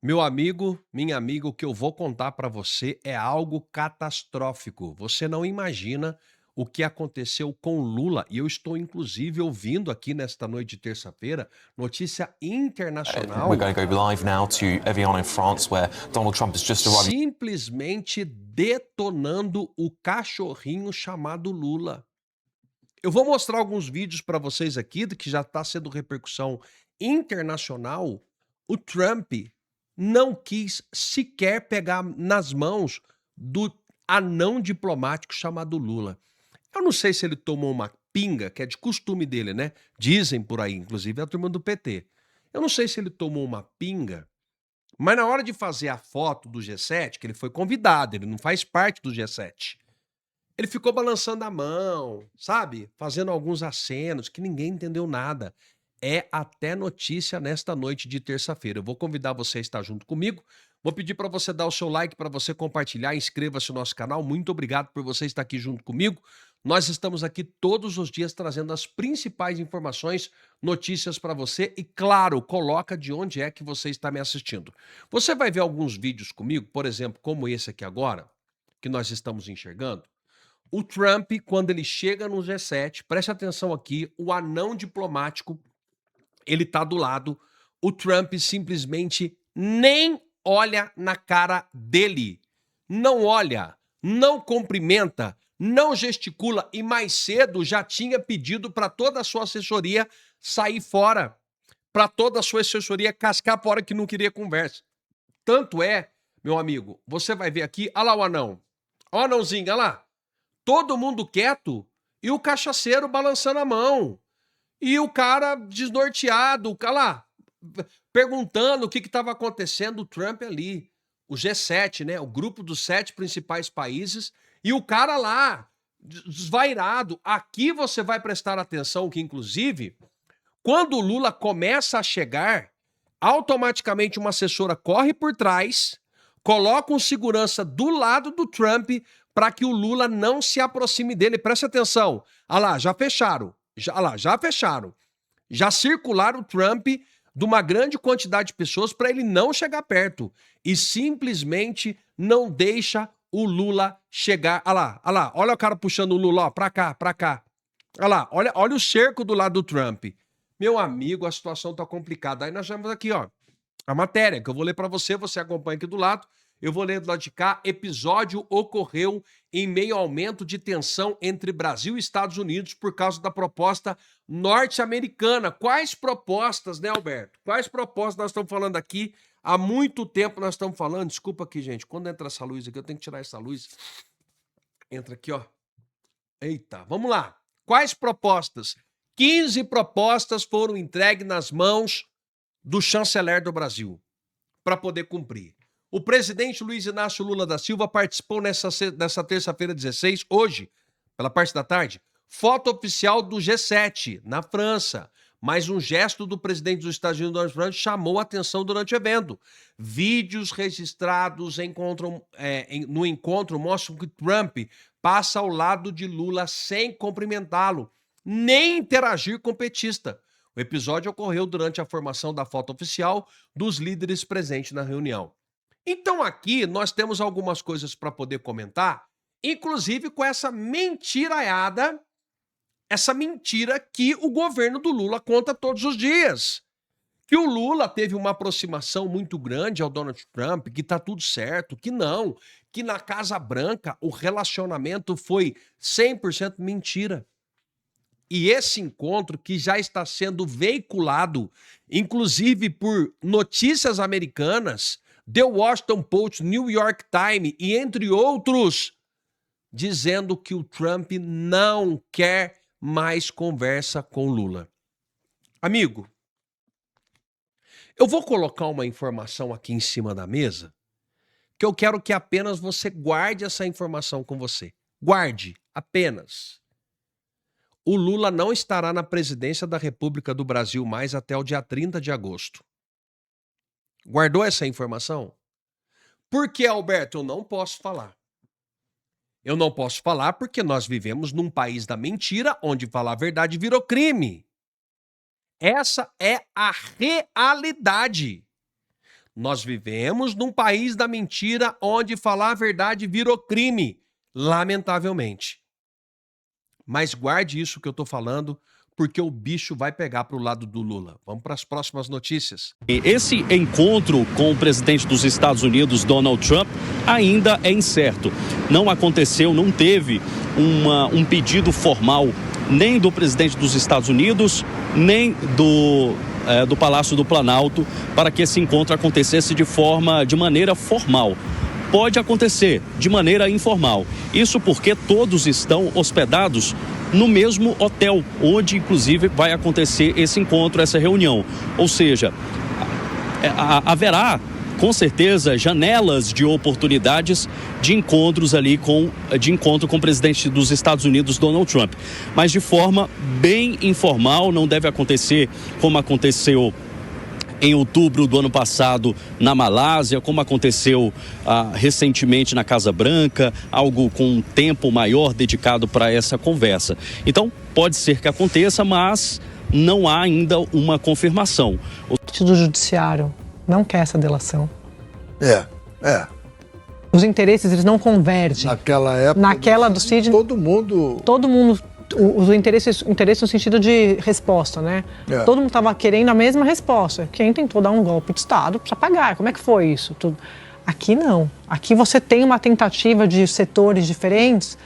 Meu amigo, minha amiga, o que eu vou contar para você é algo catastrófico. Você não imagina o que aconteceu com Lula. E eu estou, inclusive, ouvindo aqui nesta noite de terça-feira notícia We're internacional going to go live now to Evian in France, where Donald Trump has just arrived. simplesmente detonando o cachorrinho chamado Lula. Eu vou mostrar alguns vídeos para vocês aqui do que já está sendo repercussão internacional. O Trump não quis sequer pegar nas mãos do anão diplomático chamado Lula. Eu não sei se ele tomou uma pinga, que é de costume dele, né? Dizem por aí, inclusive a turma do PT. Eu não sei se ele tomou uma pinga, mas na hora de fazer a foto do G7, que ele foi convidado, ele não faz parte do G7. Ele ficou balançando a mão, sabe, fazendo alguns acenos que ninguém entendeu nada. É até notícia nesta noite de terça-feira. Eu vou convidar você a estar junto comigo. Vou pedir para você dar o seu like, para você compartilhar, inscreva-se no nosso canal. Muito obrigado por você estar aqui junto comigo. Nós estamos aqui todos os dias trazendo as principais informações, notícias para você e, claro, coloca de onde é que você está me assistindo. Você vai ver alguns vídeos comigo, por exemplo, como esse aqui agora, que nós estamos enxergando. O Trump, quando ele chega no G7, preste atenção aqui, o anão diplomático, ele tá do lado, o Trump simplesmente nem olha na cara dele. Não olha, não cumprimenta, não gesticula e mais cedo já tinha pedido para toda a sua assessoria sair fora, para toda a sua assessoria cascar fora que não queria conversa. Tanto é, meu amigo, você vai ver aqui, olha lá o anão. Ó o anãozinho, olha lá. Todo mundo quieto e o cachaceiro balançando a mão. E o cara desnorteado, o cara lá, perguntando o que estava acontecendo, o Trump ali. O G7, né? O grupo dos 7 principais países. E o cara lá, desvairado. Aqui você vai prestar atenção que, inclusive, quando o Lula começa a chegar, automaticamente uma assessora corre por trás, coloca um segurança do lado do Trump para que o Lula não se aproxime dele. Presta atenção. Ah lá, já fecharam. Já fecharam. Já circularam o Trump de uma grande quantidade de pessoas para ele não chegar perto. E simplesmente não deixa o Lula chegar. Ah lá, olha o cara puxando o Lula, ó, pra cá, pra cá. Olha lá, olha o cerco do lado do Trump. Meu amigo, a situação tá complicada. Aí nós vamos aqui, ó, a matéria que eu vou ler para você, você acompanha aqui do lado. Eu vou ler do lado de cá. Episódio ocorreu em meio ao aumento de tensão entre Brasil e Estados Unidos por causa da proposta norte-americana. Quais propostas, né, Alberto? Quais propostas nós estamos falando aqui? Há muito tempo nós estamos falando. Desculpa aqui, gente. Quando entra essa luz aqui, eu tenho que tirar essa luz. Entra aqui, ó. Eita, vamos lá. Quais propostas? 15 propostas foram entregues nas mãos do chanceler do Brasil para poder cumprir. O presidente Luiz Inácio Lula da Silva participou nessa terça-feira 16, hoje, pela parte da tarde, foto oficial do G7 na França. Mas um gesto do presidente dos Estados Unidos, Donald Trump, chamou a atenção durante o evento. Vídeos registrados no encontro mostram que Trump passa ao lado de Lula sem cumprimentá-lo, nem interagir com o petista. O episódio ocorreu durante a formação da foto oficial dos líderes presentes na reunião. Então aqui nós temos algumas coisas para poder comentar, inclusive com essa mentiraiada, essa mentira que o governo do Lula conta todos os dias. Que o Lula teve uma aproximação muito grande ao Donald Trump, que tá tudo certo, que não, que na Casa Branca o relacionamento foi 100% mentira. E esse encontro que já está sendo veiculado, inclusive por notícias americanas, The Washington Post, New York Times e entre outros, dizendo que o Trump não quer mais conversa com Lula. Amigo, eu vou colocar uma informação aqui em cima da mesa, que eu quero que apenas você guarde essa informação com você. Guarde, apenas. O Lula não estará na presidência da República do Brasil mais até o dia 30 de agosto. Guardou essa informação? Por que, Alberto? Eu não posso falar. Eu não posso falar porque nós vivemos num país da mentira, onde falar a verdade virou crime. Essa é a realidade. Nós vivemos num país da mentira onde falar a verdade virou crime, lamentavelmente. Mas guarde isso que eu tô falando, porque o bicho vai pegar pro lado do Lula. Vamos para as próximas notícias. Esse encontro com o presidente dos Estados Unidos, Donald Trump, ainda é incerto. Não aconteceu, não teve um pedido formal nem do presidente dos Estados Unidos, nem do Palácio do Planalto para que esse encontro acontecesse de maneira formal. Pode acontecer de maneira informal. Isso porque todos estão hospedados no mesmo hotel, onde inclusive vai acontecer esse encontro, essa reunião. Ou seja, haverá com certeza janelas de oportunidades de encontros ali de encontro com o presidente dos Estados Unidos, Donald Trump. Mas de forma bem informal, não deve acontecer como aconteceu em outubro do ano passado na Malásia, como aconteceu recentemente na Casa Branca, algo com um tempo maior dedicado para essa conversa. Então, pode ser que aconteça, mas não há ainda uma confirmação. O do Judiciário não quer essa delação. É. Os interesses, eles não convergem. Naquela época, naquela do Cid, todo mundo, os interesses no sentido de resposta, né? Todo mundo estava querendo a mesma resposta. Quem tentou dar um golpe de Estado precisa pagar. Como é que foi isso? Tudo. Aqui não. Aqui você tem uma tentativa de setores diferentes,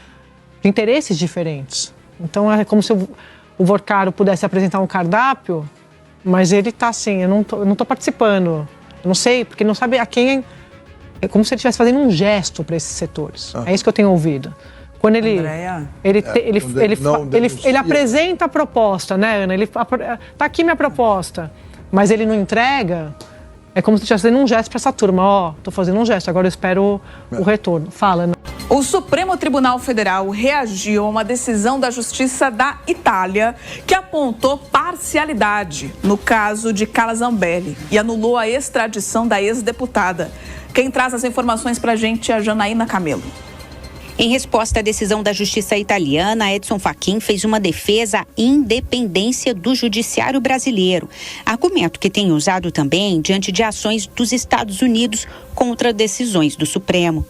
de interesses diferentes. Então é como se o Vorcaro pudesse apresentar um cardápio, mas ele está assim, eu não tô participando. Eu não sei, porque não sabe a quem... É como se ele estivesse fazendo um gesto para esses setores. É isso que eu tenho ouvido. Quando ele apresenta a proposta, né, Ana? Tá aqui minha proposta, mas ele não entrega. É como se ele estivesse fazendo um gesto para essa turma. Tô fazendo um gesto, agora eu espero o retorno. Fala, Ana. O Supremo Tribunal Federal reagiu a uma decisão da Justiça da Itália que apontou parcialidade no caso de Carla Zambelli e anulou a extradição da ex-deputada. Quem traz as informações pra gente é a Janaína Camelo. Em resposta à decisão da Justiça italiana, Edson Fachin fez uma defesa à independência do judiciário brasileiro, argumento que tem usado também diante de ações dos Estados Unidos contra decisões do Supremo.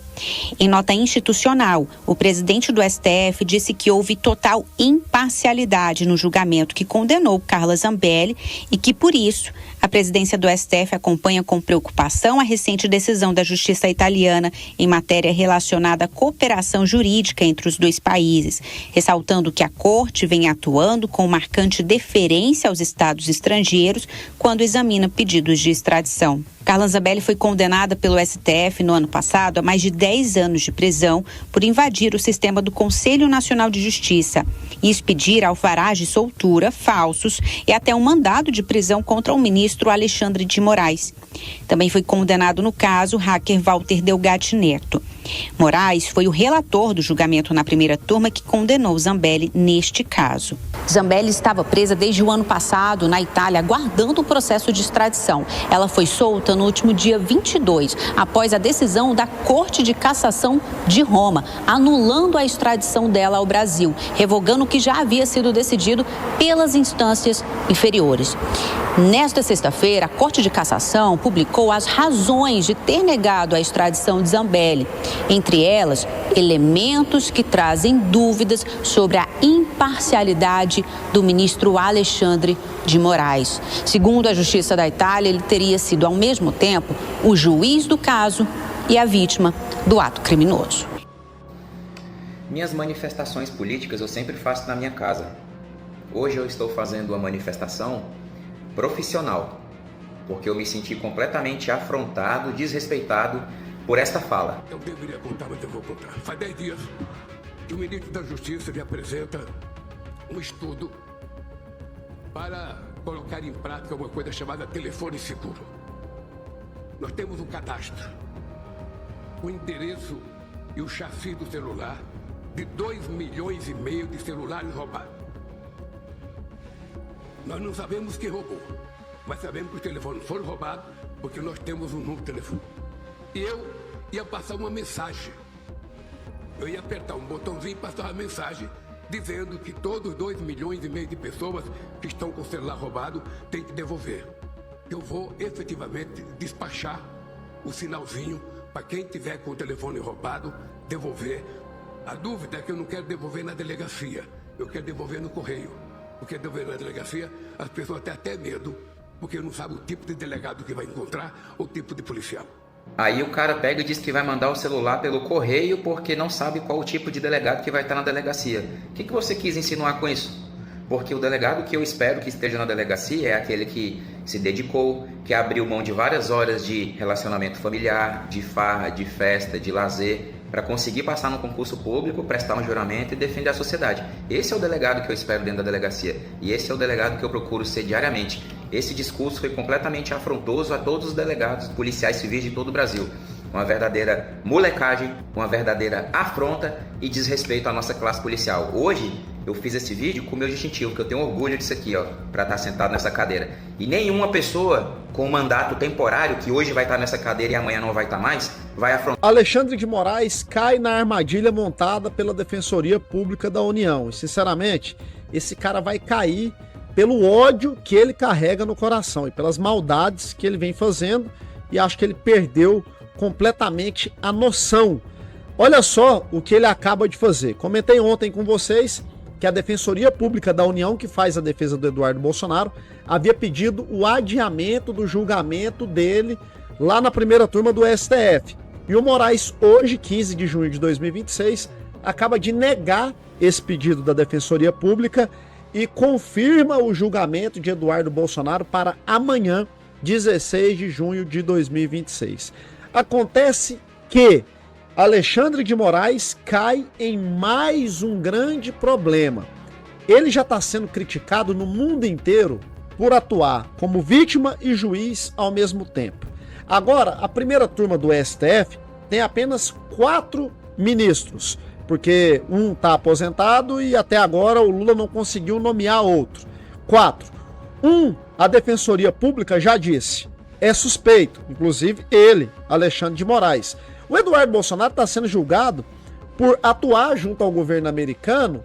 Em nota institucional, o presidente do STF disse que houve total imparcialidade no julgamento que condenou Carla Zambelli e que, por isso, a presidência do STF acompanha com preocupação a recente decisão da Justiça italiana em matéria relacionada à cooperação jurídica entre os dois países, ressaltando que a Corte vem atuando com marcante deferência aos estados estrangeiros quando examina pedidos de extradição. Carla Zambelli foi condenada pelo STF no ano passado a mais de 10 anos de prisão por invadir o sistema do Conselho Nacional de Justiça e expedir alvarás de soltura falsos e até um mandado de prisão contra o ministro Alexandre de Moraes. Também foi condenado no caso o hacker Walter Delgatti Neto. Moraes foi o relator do julgamento na primeira turma que condenou Zambelli neste caso. Zambelli estava presa desde o ano passado na Itália, aguardando o processo de extradição. Ela foi solta no último dia 22, após a decisão da Corte de Cassação de Roma, anulando a extradição dela ao Brasil, revogando o que já havia sido decidido pelas instâncias inferiores. Nesta sexta-feira, a Corte de Cassação publicou as razões de ter negado a extradição de Zambelli. Entre elas, elementos que trazem dúvidas sobre a imparcialidade do ministro Alexandre de Moraes. Segundo a Justiça da Itália, ele teria sido, ao mesmo tempo, o juiz do caso e a vítima do ato criminoso. Minhas manifestações políticas eu sempre faço na minha casa. Hoje eu estou fazendo uma manifestação profissional, porque eu me senti completamente afrontado, desrespeitado por esta fala. Eu deveria contar, mas eu vou contar. Faz 10 dias que o ministro da Justiça me apresenta um estudo para colocar em prática uma coisa chamada telefone seguro. Nós temos um cadastro, o endereço e o chassi do celular de 2,5 milhões de celulares roubados. Nós não sabemos quem roubou, mas sabemos que os telefones foram roubados porque nós temos um número de telefone. E eu ia passar uma mensagem. Eu ia apertar um botãozinho e passar uma mensagem dizendo que todos 2,5 milhões de pessoas que estão com o celular roubado têm que devolver. Eu vou efetivamente despachar o sinalzinho para quem tiver com o telefone roubado devolver. A dúvida é que eu não quero devolver na delegacia, eu quero devolver no correio. Porque devolver na delegacia, as pessoas têm até medo, porque não sabem o tipo de delegado que vai encontrar, o tipo de policial. Aí o cara pega e diz que vai mandar o celular pelo correio porque não sabe qual o tipo de delegado que vai estar na delegacia. O que você quis insinuar com isso? Porque o delegado que eu espero que esteja na delegacia é aquele que se dedicou, que abriu mão de várias horas de relacionamento familiar, de farra, de festa, de lazer, para conseguir passar no concurso público, prestar um juramento e defender a sociedade. Esse é o delegado que eu espero dentro da delegacia. E esse é o delegado que eu procuro ser diariamente. Esse discurso foi completamente afrontoso a todos os delegados, policiais civis de todo o Brasil. Uma verdadeira molecagem, uma verdadeira afronta e desrespeito à nossa classe policial. Hoje, eu fiz esse vídeo com o meu distintivo, que eu tenho orgulho disso aqui, ó, para estar sentado nessa cadeira. E nenhuma pessoa com mandato temporário, que hoje vai estar nessa cadeira e amanhã não vai estar mais, vai afrontar. Alexandre de Moraes cai na armadilha montada pela Defensoria Pública da União. E, sinceramente, esse cara vai cair pelo ódio que ele carrega no coração e pelas maldades que ele vem fazendo, e acho que ele perdeu completamente a noção. Olha só o que ele acaba de fazer. Comentei ontem com vocês que a Defensoria Pública da União, que faz a defesa do Eduardo Bolsonaro, havia pedido o adiamento do julgamento dele lá na primeira turma do STF. E o Moraes, hoje, 15 de junho de 2026, acaba de negar esse pedido da Defensoria Pública e confirma o julgamento de Eduardo Bolsonaro para amanhã, 16 de junho de 2026. Acontece que Alexandre de Moraes cai em mais um grande problema. Ele já está sendo criticado no mundo inteiro por atuar como vítima e juiz ao mesmo tempo. Agora, a primeira turma do STF tem apenas 4 ministros, porque um está aposentado e até agora o Lula não conseguiu nomear outro. 4. A Defensoria Pública já disse, é suspeito, inclusive ele, Alexandre de Moraes. O Eduardo Bolsonaro está sendo julgado por atuar junto ao governo americano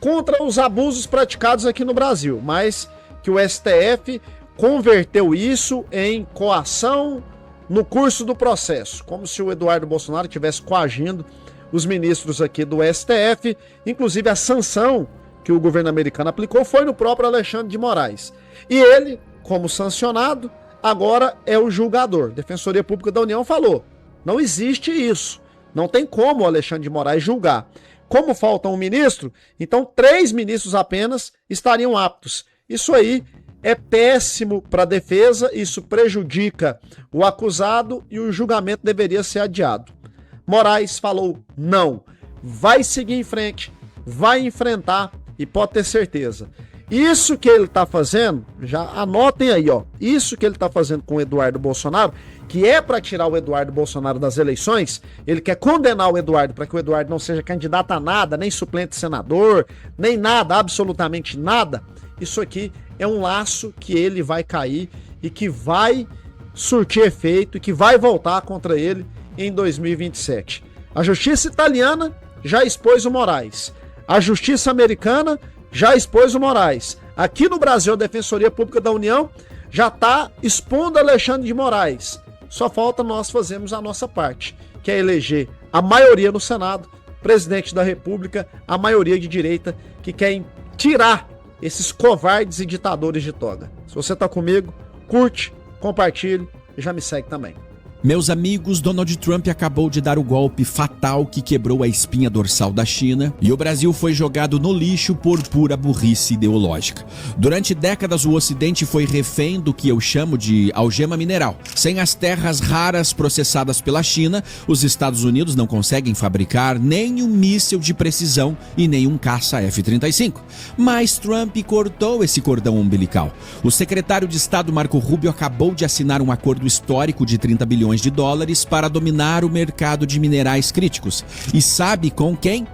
contra os abusos praticados aqui no Brasil, mas que o STF converteu isso em coação no curso do processo, como se o Eduardo Bolsonaro estivesse coagindo os ministros aqui do STF. Inclusive a sanção que o governo americano aplicou foi no próprio Alexandre de Moraes. E ele, como sancionado, agora é o julgador. A Defensoria Pública da União falou, não existe isso. Não tem como o Alexandre de Moraes julgar. Como falta um ministro, então 3 ministros apenas estariam aptos. Isso aí é péssimo para a defesa, isso prejudica o acusado e o julgamento deveria ser adiado. Moraes falou não, vai seguir em frente, vai enfrentar e pode ter certeza. Isso que ele está fazendo, já anotem aí, ó, isso que ele está fazendo com o Eduardo Bolsonaro, que é para tirar o Eduardo Bolsonaro das eleições, ele quer condenar o Eduardo para que o Eduardo não seja candidato a nada, nem suplente senador, nem nada, absolutamente nada. Isso aqui é um laço que ele vai cair e que vai surtir efeito e que vai voltar contra ele em 2027. A justiça italiana já expôs o Moraes. A justiça americana já expôs o Moraes. Aqui no Brasil, a Defensoria Pública da União já está expondo Alexandre de Moraes. Só falta nós fazermos a nossa parte, que é eleger a maioria no Senado, presidente da República, a maioria de direita, que querem tirar esses covardes e ditadores de toga. Se você está comigo, curte, compartilhe e já me segue também. Meus amigos, Donald Trump acabou de dar o golpe fatal que quebrou a espinha dorsal da China e o Brasil foi jogado no lixo por pura burrice ideológica. Durante décadas, o Ocidente foi refém do que eu chamo de algema mineral. Sem as terras raras processadas pela China, os Estados Unidos não conseguem fabricar nem um míssil de precisão e nem um caça F-35. Mas Trump cortou esse cordão umbilical. O secretário de Estado Marco Rubio acabou de assinar um acordo histórico de 30 bilhões de dólares para dominar o mercado de minerais críticos. E sabe com quem?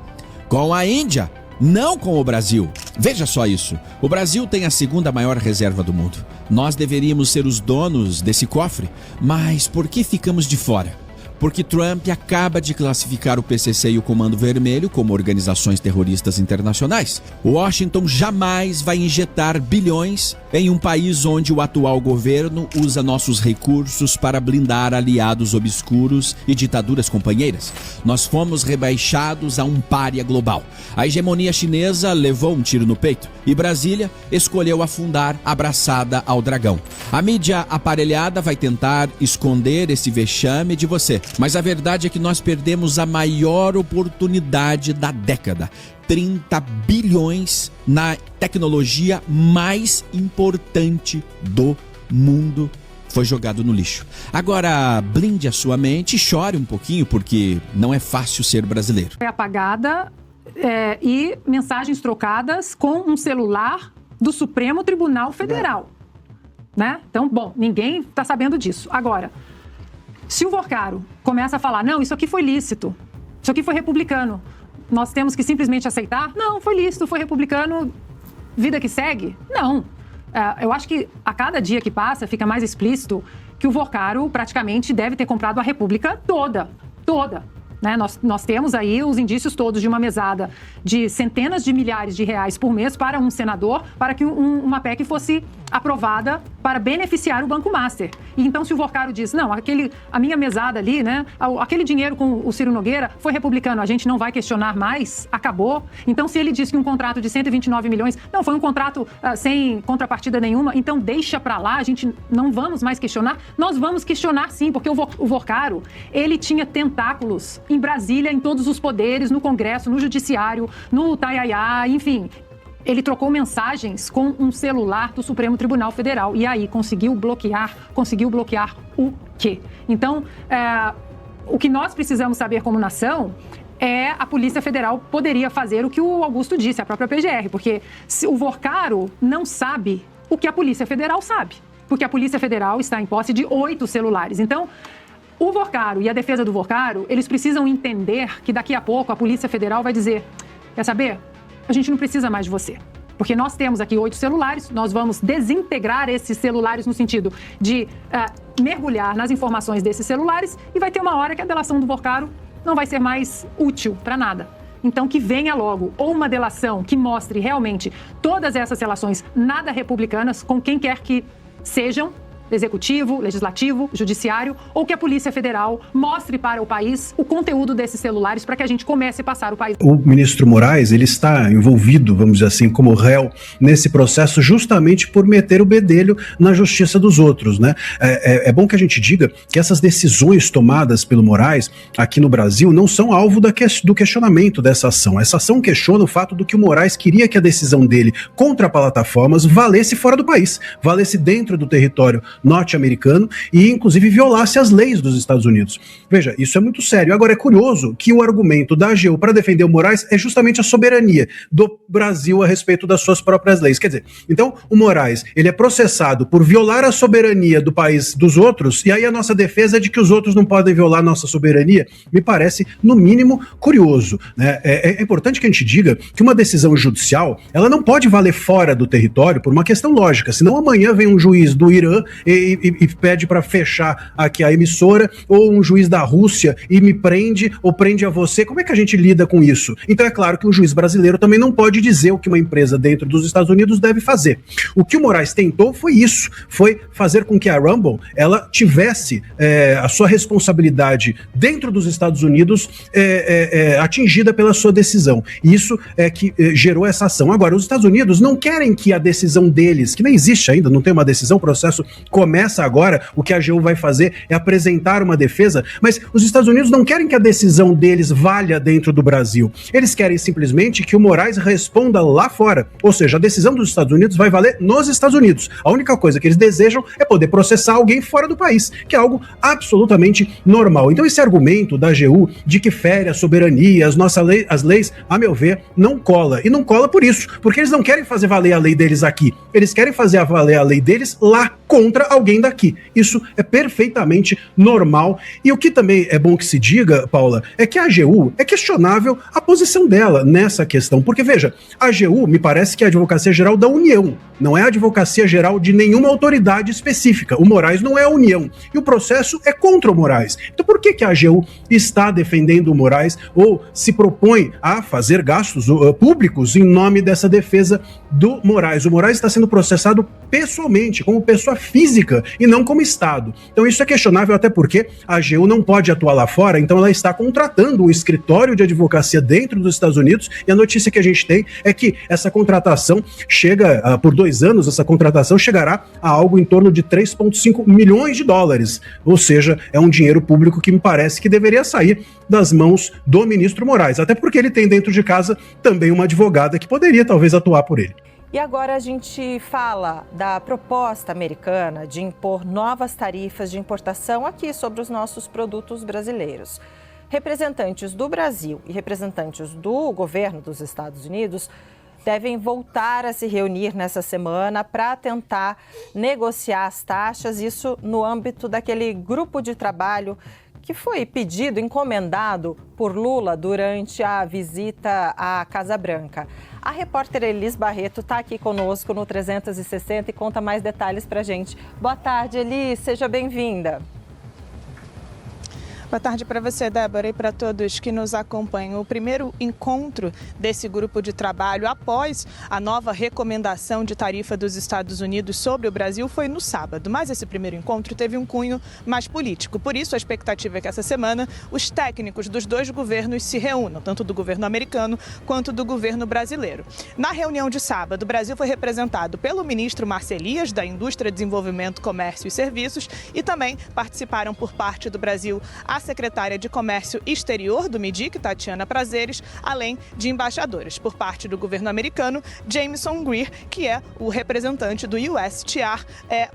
Com a Índia, não com o Brasil. Veja só isso. O Brasil tem a 2ª maior reserva do mundo. Nós deveríamos ser os donos desse cofre, mas por que ficamos de fora? porque Trump acaba de classificar o PCC e o Comando Vermelho como organizações terroristas internacionais. Washington jamais vai injetar bilhões em um país onde o atual governo usa nossos recursos para blindar aliados obscuros e ditaduras companheiras. Nós fomos rebaixados a um pária global. A hegemonia chinesa levou um tiro no peito e Brasília escolheu afundar abraçada ao dragão. A mídia aparelhada vai tentar esconder esse vexame de você, mas a verdade é que nós perdemos a maior oportunidade da década. 30 bilhões na tecnologia mais importante do mundo foi jogado no lixo. Agora, blinde a sua mente e chore um pouquinho, porque não é fácil ser brasileiro. Foi apagada e mensagens trocadas com um celular do Supremo Tribunal Federal. Né? Então, bom, ninguém está sabendo disso. Agora, se o Vorcaro começa a falar, não, isso aqui foi lícito, isso aqui foi republicano, nós temos que simplesmente aceitar? Não, foi lícito, foi republicano, vida que segue? Não. Eu acho que a cada dia que passa fica mais explícito que o Vorcaro praticamente deve ter comprado a República toda. Né? Nós temos aí os indícios todos de uma mesada de centenas de milhares de reais por mês para um senador, para que uma PEC fosse aprovada para beneficiar o Banco Master. E então, se o Vorcaro diz, não, a minha mesada ali, né, aquele dinheiro com o Ciro Nogueira foi republicano, a gente não vai questionar mais, acabou. Então, se ele diz que um contrato de 129 milhões, não, foi um contrato sem contrapartida nenhuma, então deixa pra lá, a gente não vamos mais questionar. Nós vamos questionar sim, porque o Vorcaro, ele tinha tentáculos em Brasília, em todos os poderes, no Congresso, no Judiciário, no Taiaiá, enfim. Ele trocou mensagens com um celular do Supremo Tribunal Federal e aí conseguiu bloquear o quê? Então, o que nós precisamos saber como nação é a Polícia Federal poderia fazer o que o Augusto disse, a própria PGR, porque o Vorcaro não sabe o que a Polícia Federal sabe, porque a Polícia Federal está em posse de 8 celulares. Então, o Vorcaro e a defesa do Vorcaro, eles precisam entender que daqui a pouco a Polícia Federal vai dizer, quer saber? A gente não precisa mais de você, porque nós temos aqui 8 celulares, nós vamos desintegrar esses celulares no sentido de mergulhar nas informações desses celulares e vai ter uma hora que a delação do Vorcaro não vai ser mais útil para nada. Então, que venha logo ou uma delação que mostre realmente todas essas relações nada republicanas com quem quer que sejam, executivo, legislativo, judiciário, ou que a Polícia Federal mostre para o país o conteúdo desses celulares para que a gente comece a passar o país. O ministro Moraes, ele está envolvido, vamos dizer assim, como réu nesse processo justamente por meter o bedelho na justiça dos outros, né? É bom que a gente diga que essas decisões tomadas pelo Moraes aqui no Brasil não são alvo do questionamento dessa ação. Essa ação questiona o fato do que o Moraes queria que a decisão dele contra plataformas valesse fora do país, valesse dentro do território norte-americano e inclusive violasse as leis dos Estados Unidos. Veja, isso é muito sério. Agora é curioso que o argumento da AGU para defender o Moraes é justamente a soberania do Brasil a respeito das suas próprias leis. Quer dizer, então o Moraes, ele é processado por violar a soberania do país dos outros e aí a nossa defesa é de que os outros não podem violar a nossa soberania, me parece no mínimo curioso, né? É importante que a gente diga que uma decisão judicial, ela não pode valer fora do território por uma questão lógica, senão amanhã vem um juiz do Irã e pede para fechar aqui a emissora, ou um juiz da Rússia e me prende, ou prende a você. Como é que a gente lida com isso? Então é claro que um juiz brasileiro também não pode dizer o que uma empresa dentro dos Estados Unidos deve fazer. O que o Moraes tentou foi isso, foi fazer com que a Rumble, ela tivesse a sua responsabilidade dentro dos Estados Unidos atingida pela sua decisão. E isso é que gerou essa ação. Agora, os Estados Unidos não querem que a decisão deles, que nem existe ainda, não tem uma decisão, o processo começa agora, o que a AGU vai fazer é apresentar uma defesa, mas os Estados Unidos não querem que a decisão deles valha dentro do Brasil. Eles querem simplesmente que o Moraes responda lá fora. Ou seja, a decisão dos Estados Unidos vai valer nos Estados Unidos. A única coisa que eles desejam é poder processar alguém fora do país, que é algo absolutamente normal. Então esse argumento da AGU de que fere a soberania, as leis, a meu ver, não cola. E não cola por isso, porque eles não querem fazer valer a lei deles aqui. Eles querem fazer valer a lei deles lá. contra alguém daqui. Isso é perfeitamente normal. E o que também é bom que se diga, Paula, é que a AGU é questionável a posição dela nessa questão. Porque, veja, a AGU me parece que é a Advocacia Geral da União, não é a Advocacia Geral de nenhuma autoridade específica. O Moraes não é a União. E o processo é contra o Moraes. Então por que a AGU está defendendo o Moraes ou se propõe a fazer gastos públicos em nome dessa defesa do Moraes? O Moraes está sendo processado pessoalmente, como pessoa física e não como Estado. Então isso é questionável até porque a AGU não pode atuar lá fora, então ela está contratando um escritório de advocacia dentro dos Estados Unidos e a notícia que a gente tem é que essa contratação chega, por 2 anos, essa contratação chegará a algo em torno de 3,5 milhões de dólares, ou seja, é um dinheiro público que me parece que deveria sair das mãos do ministro Moraes, até porque ele tem dentro de casa também uma advogada que poderia talvez atuar por ele. E agora a gente fala da proposta americana de impor novas tarifas de importação aqui sobre os nossos produtos brasileiros. Representantes do Brasil e representantes do governo dos Estados Unidos devem voltar a se reunir nessa semana para tentar negociar as taxas, isso no âmbito daquele grupo de trabalho que foi pedido, encomendado por Lula durante a visita à Casa Branca. A repórter Elis Barreto está aqui conosco no 360 e conta mais detalhes para a gente. Boa tarde, Elis, seja bem-vinda. Boa tarde para você, Débora, e para todos que nos acompanham. O primeiro encontro desse grupo de trabalho após a nova recomendação de tarifa dos Estados Unidos sobre o Brasil foi no sábado. Mas esse primeiro encontro teve um cunho mais político. Por isso, a expectativa é que essa semana os técnicos dos 2 governos se reúnam, tanto do governo americano quanto do governo brasileiro. Na reunião de sábado, o Brasil foi representado pelo ministro Márcio Elias, da Indústria, Desenvolvimento, Comércio e Serviços, e também participaram por parte do Brasil a secretária de Comércio Exterior do MIDIC, Tatiana Prazeres, além de embaixadores. Por parte do governo americano, Jameson Greer, que é o representante do USTR,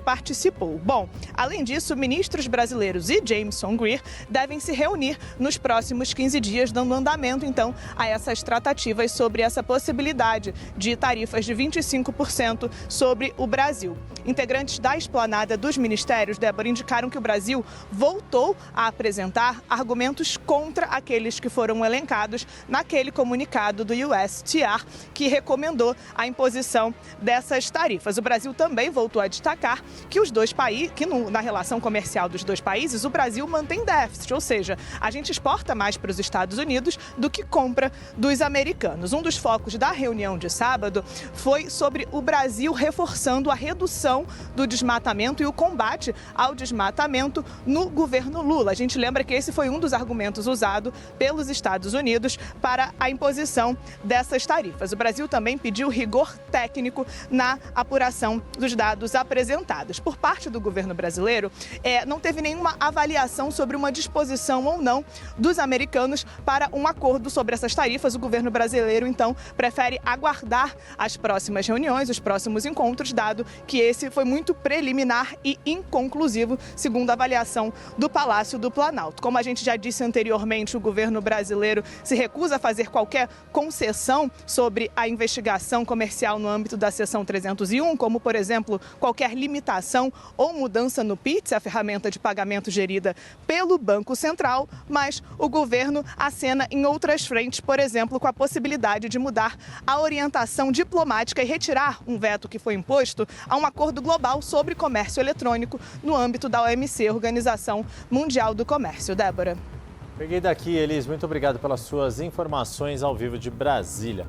participou. Bom, além disso, ministros brasileiros e Jameson Greer devem se reunir nos próximos 15 dias, dando andamento, então, a essas tratativas sobre essa possibilidade de tarifas de 25% sobre o Brasil. Integrantes da esplanada dos ministérios, Débora, indicaram que o Brasil voltou a apresentar argumentos contra aqueles que foram elencados naquele comunicado do USTR que recomendou a imposição dessas tarifas. O Brasil também voltou a destacar que os 2 países, na relação comercial dos 2 países, o Brasil mantém déficit, ou seja, a gente exporta mais para os Estados Unidos do que compra dos americanos. Um dos focos da reunião de sábado foi sobre o Brasil reforçando a redução do desmatamento e o combate ao desmatamento no governo Lula. A gente lembra que esse foi um dos argumentos usado pelos Estados Unidos para a imposição dessas tarifas. O Brasil também pediu rigor técnico na apuração dos dados apresentados. Por parte do governo brasileiro, não teve nenhuma avaliação sobre uma disposição ou não dos americanos para um acordo sobre essas tarifas. O governo brasileiro, então, prefere aguardar as próximas reuniões, os próximos encontros, dado que esse foi muito preliminar e inconclusivo, segundo a avaliação do Palácio do Planalto. Como a gente já disse anteriormente, o governo brasileiro se recusa a fazer qualquer concessão sobre a investigação comercial no âmbito da seção 301, como, por exemplo, qualquer limitação ou mudança no PIX, a ferramenta de pagamento gerida pelo Banco Central, mas o governo acena em outras frentes, por exemplo, com a possibilidade de mudar a orientação diplomática e retirar um veto que foi imposto a um acordo global sobre comércio eletrônico no âmbito da OMC, Organização Mundial do Comércio. Débora. Peguei daqui, Elis. Muito obrigado pelas suas informações ao vivo de Brasília.